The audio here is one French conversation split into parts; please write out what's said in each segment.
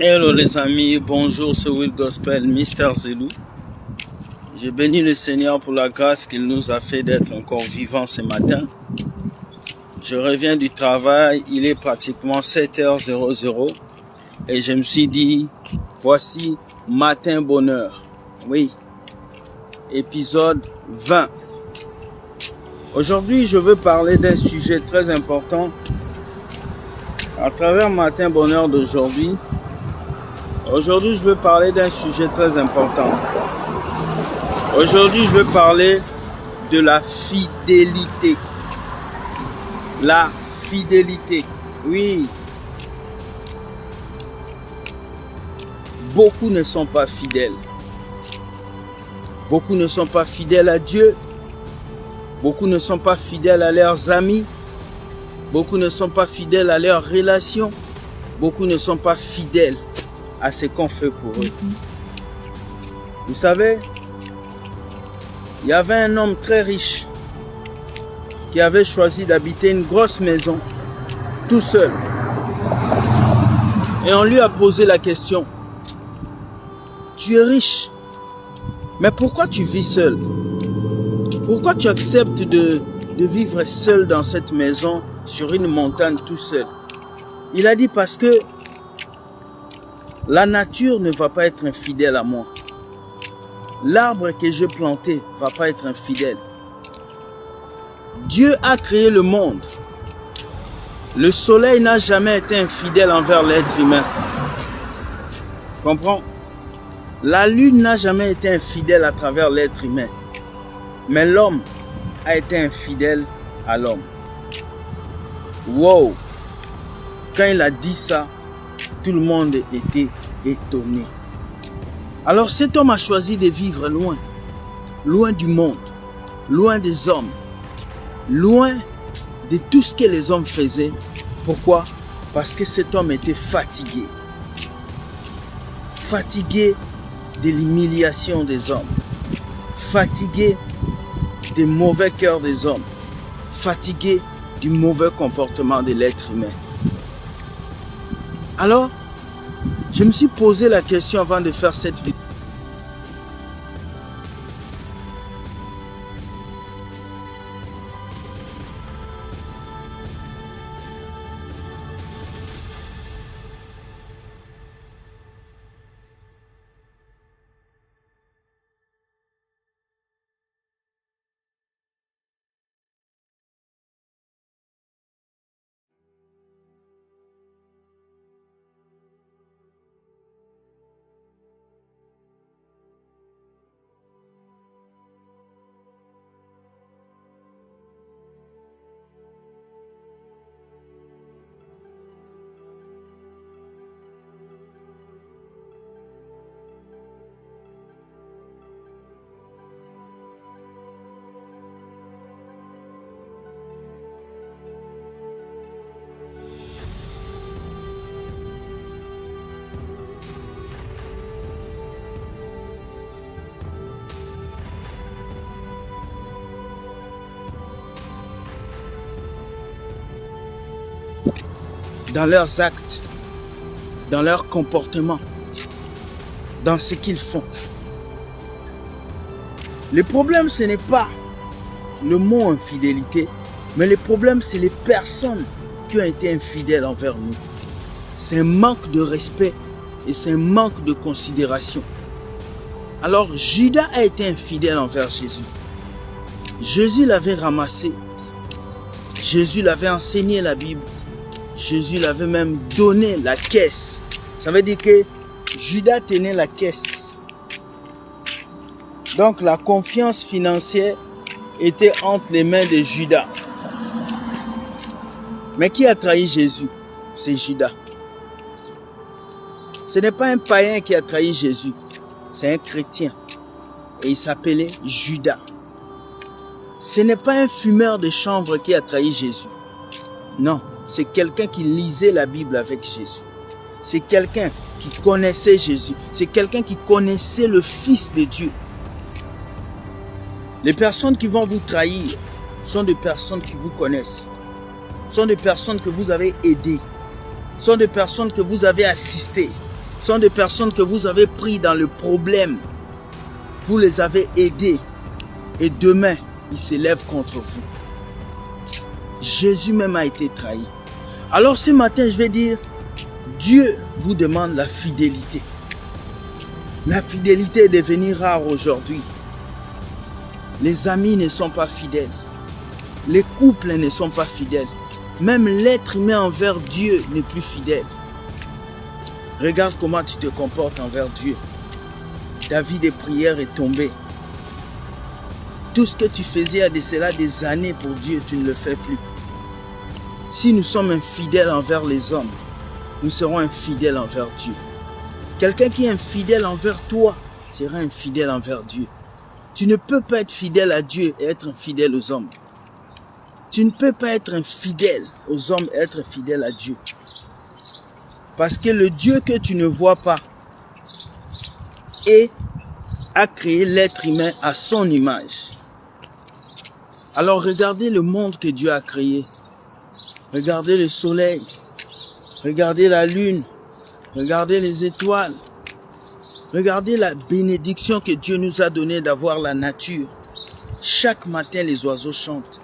Hello les amis, bonjour, c'est Will Gospel, Mister Zelou. Je bénis le Seigneur pour la grâce qu'il nous a fait d'être encore vivants ce matin. Je reviens du travail, il est pratiquement 7h00 et je me suis dit, voici Matin Bonheur. Oui, épisode 20. Aujourd'hui, je veux parler d'un sujet très important. À travers Matin Bonheur d'aujourd'hui, je veux parler d'un sujet très important. Aujourd'hui, je veux parler de la fidélité. La fidélité. Oui. Beaucoup ne sont pas fidèles. Beaucoup ne sont pas fidèles à Dieu. Beaucoup ne sont pas fidèles à leurs amis. Beaucoup ne sont pas fidèles à leurs relations. Beaucoup ne sont pas fidèles à ce qu'on fait pour eux. Vous savez, il y avait un homme très riche qui avait choisi d'habiter une grosse maison tout seul. Et on lui a posé la question, tu es riche, mais pourquoi tu vis seul? Pourquoi tu acceptes de vivre seul dans cette maison sur une montagne tout seul? Il a dit parce que la nature ne va pas être infidèle à moi. L'arbre que j'ai planté ne va pas être infidèle. Dieu a créé le monde. Le soleil n'a jamais été infidèle envers l'être humain. Tu comprends? La lune n'a jamais été infidèle à travers l'être humain. Mais l'homme a été infidèle à l'homme. Wow! Quand il a dit ça, tout le monde était étonné. Alors cet homme a choisi de vivre loin. Loin du monde. Loin des hommes. Loin de tout ce que les hommes faisaient. Pourquoi? Parce que cet homme était fatigué. Fatigué de l'humiliation des hommes. Fatigué des mauvais cœurs des hommes. Fatigué du mauvais comportement de l'être humain. Alors, je me suis posé la question avant de faire cette vidéo. Dans leurs actes, dans leur comportement, dans ce qu'ils font. Le problème, ce n'est pas le mot infidélité, mais le problème, c'est les personnes qui ont été infidèles envers nous. C'est un manque de respect et c'est un manque de considération. Alors, Judas a été infidèle envers Jésus. Jésus l'avait ramassé. Jésus l'avait enseigné la Bible. Jésus l'avait même donné la caisse. Ça veut dire que Judas tenait la caisse. Donc la confiance financière était entre les mains de Judas. Mais qui a trahi Jésus? C'est Judas. Ce n'est pas un païen qui a trahi Jésus. C'est un chrétien. Et il s'appelait Judas. Ce n'est pas un fumeur de chanvre qui a trahi Jésus. Non. C'est quelqu'un qui lisait la Bible avec Jésus. C'est quelqu'un qui connaissait Jésus. C'est quelqu'un qui connaissait le Fils de Dieu. Les personnes qui vont vous trahir sont des personnes qui vous connaissent. Sont des personnes que vous avez aidées. sont des personnes que vous avez assistées, sont des personnes que vous avez pris dans le problème. Vous les avez aidées et demain, ils s'élèvent contre vous. Jésus même a été trahi. Alors ce matin, je vais dire, Dieu vous demande la fidélité. La fidélité est devenue rare aujourd'hui. Les amis ne sont pas fidèles. Les couples ne sont pas fidèles. Même l'être humain envers Dieu n'est plus fidèle. Regarde comment tu te comportes envers Dieu. Ta vie de prière est tombée. Tout ce que tu faisais il y a de cela des années pour Dieu, tu ne le fais plus. Si nous sommes infidèles envers les hommes, nous serons infidèles envers Dieu. Quelqu'un qui est infidèle envers toi sera infidèle envers Dieu. Tu ne peux pas être fidèle à Dieu et être infidèle aux hommes. Tu ne peux pas être infidèle aux hommes et être fidèle à Dieu. Parce que le Dieu que tu ne vois pas a créé l'être humain à son image. Alors regardez le monde que Dieu a créé. Regardez le soleil. Regardez la lune. Regardez les étoiles. Regardez la bénédiction que Dieu nous a donnée d'avoir la nature. Chaque matin, les oiseaux chantent.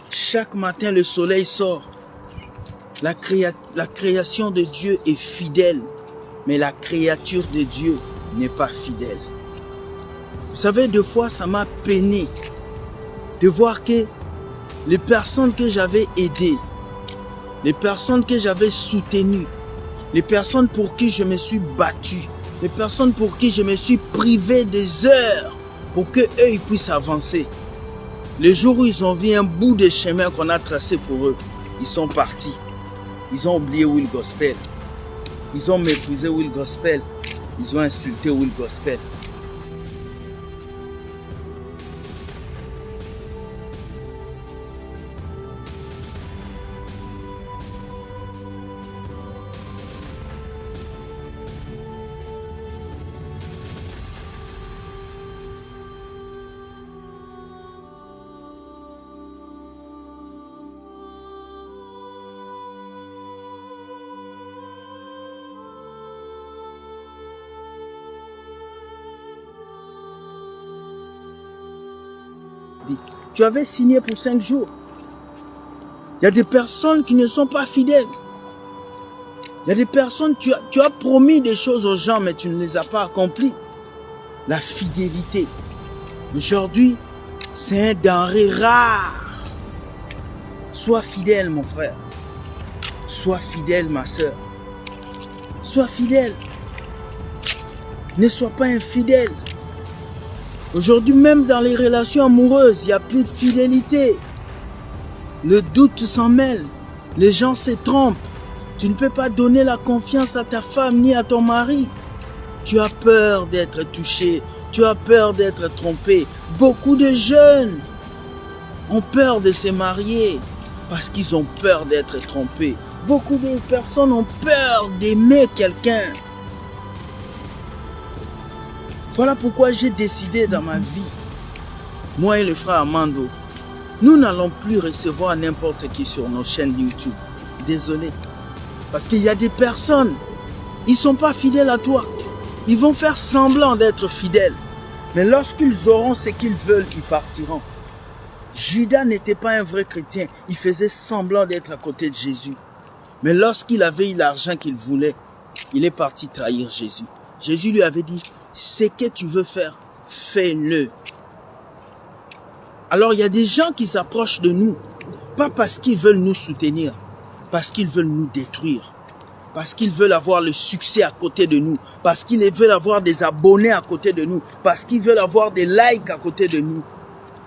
Chaque matin, le soleil sort. La création de Dieu est fidèle, mais la créature de Dieu n'est pas fidèle. Vous savez, deux fois, ça m'a peiné de voir que les personnes que j'avais aidées, les personnes que j'avais soutenues, les personnes pour qui je me suis battu, les personnes pour qui je me suis privé des heures pour qu'eux ils puissent avancer. Le jour où ils ont vu un bout de chemin qu'on a tracé pour eux, ils sont partis. Ils ont oublié Will Gospel. Ils ont méprisé Will Gospel. Ils ont insulté Will Gospel. Tu avais signé pour 5 jours. Il y a des personnes qui ne sont pas fidèles. Il y a des personnes, tu as promis des choses aux gens, mais tu ne les as pas accomplies. La fidélité. Aujourd'hui, c'est un denrée rare. Sois fidèle, mon frère. Sois fidèle, ma soeur. Sois fidèle. Ne sois pas infidèle. Aujourd'hui, même dans les relations amoureuses, il n'y a plus de fidélité. Le doute s'en mêle. Les gens se trompent. Tu ne peux pas donner la confiance à ta femme ni à ton mari. Tu as peur d'être touché. Tu as peur d'être trompé. Beaucoup de jeunes ont peur de se marier parce qu'ils ont peur d'être trompés. Beaucoup de personnes ont peur d'aimer quelqu'un. Voilà pourquoi j'ai décidé dans ma vie, moi et le frère Armando, nous n'allons plus recevoir n'importe qui sur nos chaînes YouTube. Désolé. Parce qu'il y a des personnes, ils ne sont pas fidèles à toi. Ils vont faire semblant d'être fidèles. Mais lorsqu'ils auront ce qu'ils veulent, ils partiront. Judas n'était pas un vrai chrétien. Il faisait semblant d'être à côté de Jésus. Mais lorsqu'il avait eu l'argent qu'il voulait, il est parti trahir Jésus. Jésus lui avait dit, ce que tu veux faire, fais-le. Alors il y a des gens qui s'approchent de nous, pas parce qu'ils veulent nous soutenir, parce qu'ils veulent nous détruire, parce qu'ils veulent avoir le succès à côté de nous, parce qu'ils veulent avoir des abonnés à côté de nous, parce qu'ils veulent avoir des likes à côté de nous.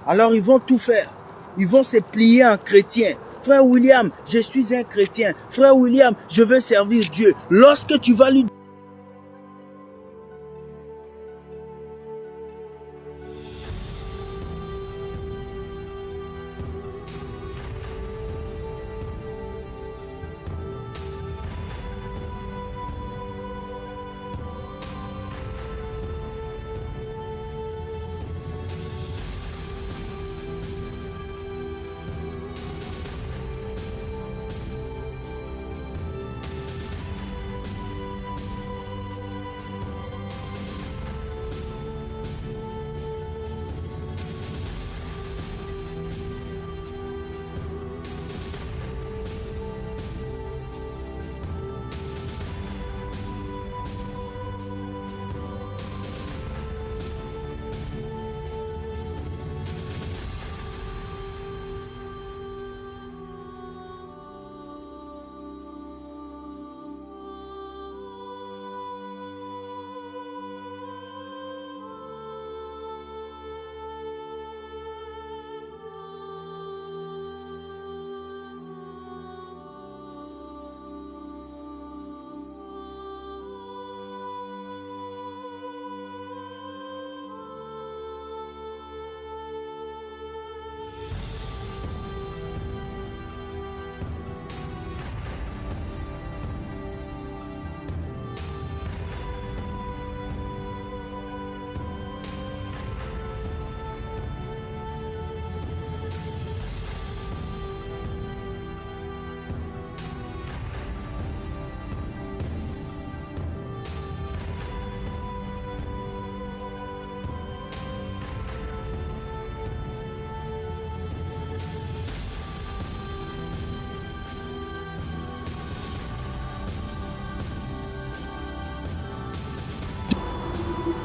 Alors ils vont tout faire, ils vont se plier en chrétien. Frère William, je suis un chrétien. Frère William, je veux servir Dieu. Lorsque tu vas lui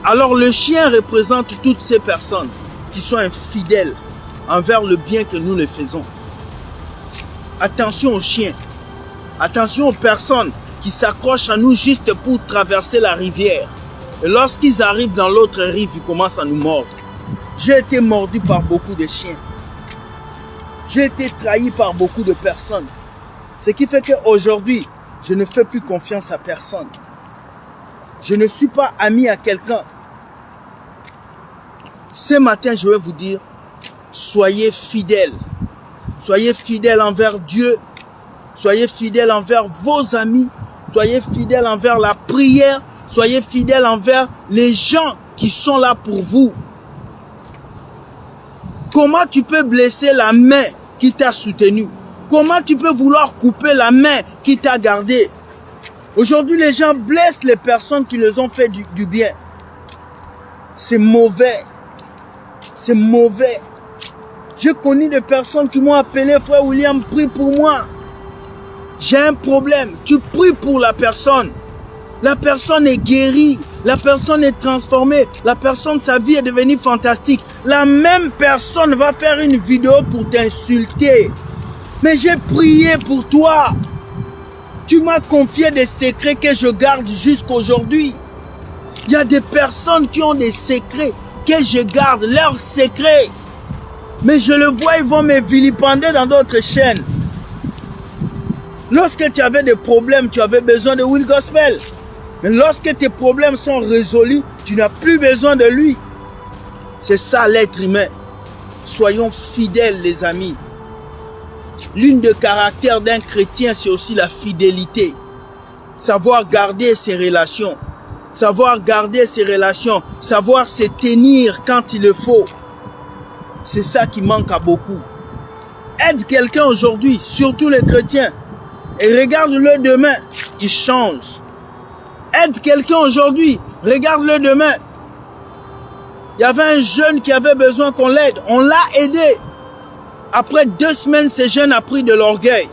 Alors le chien représente toutes ces personnes qui sont infidèles envers le bien que nous les faisons. Attention aux chiens. Attention aux personnes qui s'accrochent à nous juste pour traverser la rivière. Et lorsqu'ils arrivent dans l'autre rive, ils commencent à nous mordre. J'ai été mordu par beaucoup de chiens. J'ai été trahi par beaucoup de personnes. Ce qui fait qu'aujourd'hui, je ne fais plus confiance à personne. Je ne suis pas ami à quelqu'un. Ce matin, je vais vous dire, soyez fidèles. Soyez fidèles envers Dieu. Soyez fidèles envers vos amis. Soyez fidèles envers la prière. Soyez fidèles envers les gens qui sont là pour vous. Comment tu peux blesser la main qui t'a soutenu? Comment tu peux vouloir couper la main qui t'a gardé? Aujourd'hui, les gens blessent les personnes qui les ont fait du bien. C'est mauvais. C'est mauvais. J'ai connu des personnes qui m'ont appelé, frère William, prie pour moi. J'ai un problème. Tu pries pour la personne. La personne est guérie. La personne est transformée. La personne, sa vie est devenue fantastique. La même personne va faire une vidéo pour t'insulter. Mais j'ai prié pour toi. Tu m'as confié des secrets que je garde jusqu'à aujourd'hui. Il y a des personnes qui ont des secrets que je garde, leurs secrets. Mais je le vois, ils vont me vilipender dans d'autres chaînes. Lorsque tu avais des problèmes, tu avais besoin de Will Gospel. Mais lorsque tes problèmes sont résolus, tu n'as plus besoin de lui. C'est ça l'être humain. Soyons fidèles, les amis. L'une des caractères d'un chrétien, c'est aussi la fidélité. Savoir garder ses relations. Savoir garder ses relations. Savoir se tenir quand il le faut. C'est ça qui manque à beaucoup. Aide quelqu'un aujourd'hui, surtout les chrétiens. Et regarde-le demain, il change. Aide quelqu'un aujourd'hui, regarde-le demain. Il y avait un jeune qui avait besoin qu'on l'aide. On l'a aidé. Après 2 semaines, ce jeune a pris de l'orgueil.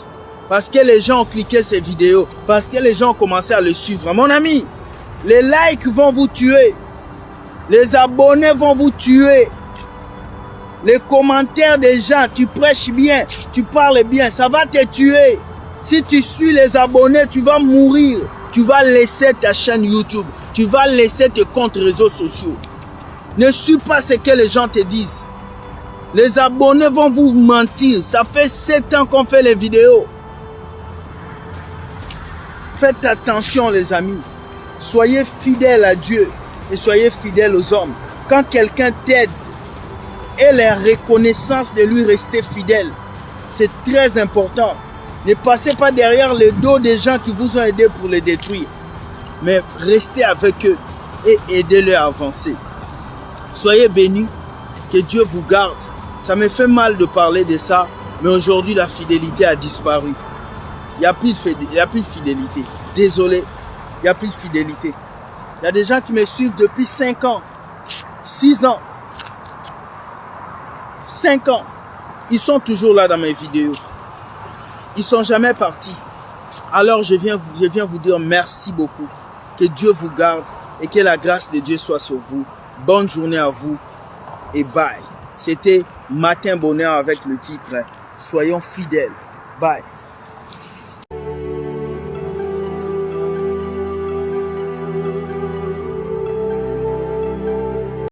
Parce que les gens ont cliqué ses vidéos. Parce que les gens ont commencé à le suivre. Mon ami, les likes vont vous tuer. Les abonnés vont vous tuer. Les commentaires des gens, tu prêches bien, tu parles bien, ça va te tuer. Si tu suis les abonnés, tu vas mourir. Tu vas laisser ta chaîne YouTube. Tu vas laisser tes comptes réseaux sociaux. Ne suis pas ce que les gens te disent. Les abonnés vont vous mentir. Ça fait 7 ans qu'on fait les vidéos. Faites attention, les amis. Soyez fidèles à Dieu et soyez fidèles aux hommes. Quand quelqu'un t'aide, et la reconnaissance de lui rester fidèle. C'est très important. Ne passez pas derrière le dos des gens qui vous ont aidé pour les détruire. Mais restez avec eux et aidez-les à avancer. Soyez bénis. Que Dieu vous garde. Ça me fait mal de parler de ça. Mais aujourd'hui, la fidélité a disparu. Il n'y a plus de fidélité. Désolé. Il n'y a plus de fidélité. Il y a des gens qui me suivent depuis 5 ans. 6 ans. 5 ans, ils sont toujours là dans mes vidéos. Ils ne sont jamais partis. Alors je viens vous dire merci beaucoup. Que Dieu vous garde et que la grâce de Dieu soit sur vous. Bonne journée à vous et bye. C'était Matin Bonheur avec le titre Soyons fidèles. Bye.